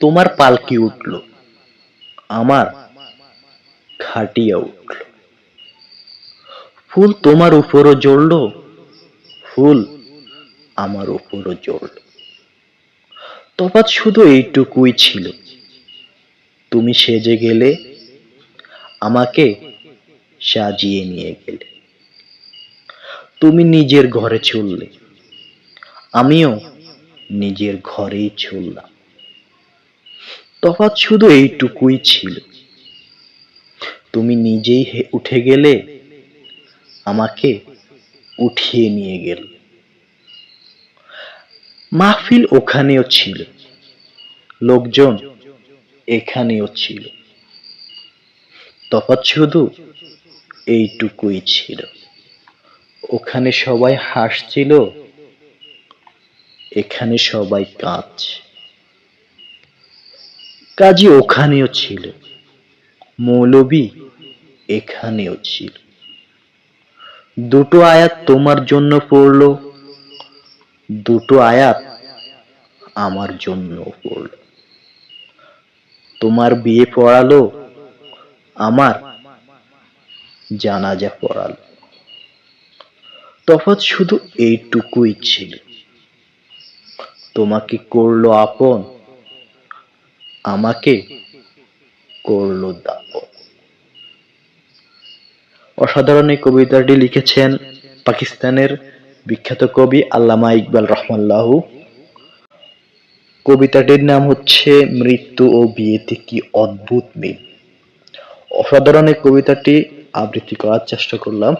তোমার পালকি উঠল, আমার খাটিয়া উঠল। ফুল তোমার উপরও জ্বলল, ফুল আমার উপরও জ্বলল। তফাৎ শুধু এইটুকুই ছিল, তুমি সেজে গেলে, আমাকে সাজিয়ে নিয়ে গেলে। তুমি নিজের ঘরে চললে, আমিও নিজের ঘরেই চললাম। তফাৎ শুধু এইটুকুই ছিল, তুমি নিজেই উঠে গেলে, আমাকে উঠিয়ে নিয়ে গেলে। মাহফিল ওখানেও ছিল, লোকজন এখানেও ছিল। তফাৎ শুধু এইটুকুই ছিল, ওখানে সবাই হাসছিল, এখানে সবাই কাঁদছে। কাজী ওখানেও ছিল, মৌলবি এখানেও ছিল। দুটো আয়াত তোমার জন্য পড়লো, দুটো আয়াত আমার জন্য পড়লো। তোমার বিয়ে পড়ালো, আমার জানাজা পড়ালো। তফাৎ শুধু এইটুকুই ছিল, তোমাকে করলো আপন, আমাকে করলো দাপন। অসাধারণ এই কবিতাটি লিখেছেন পাকিস্তানের বিখ্যাত কবি আল্লামা ইকবাল রহমাল্লাহু। কবিতাটির নাম হচ্ছে মৃত্যু ও বিয়েতে কি অদ্ভুত মিল। অসাধারণ এই কবিতাটি আবৃত্তি করার চেষ্টা করলাম।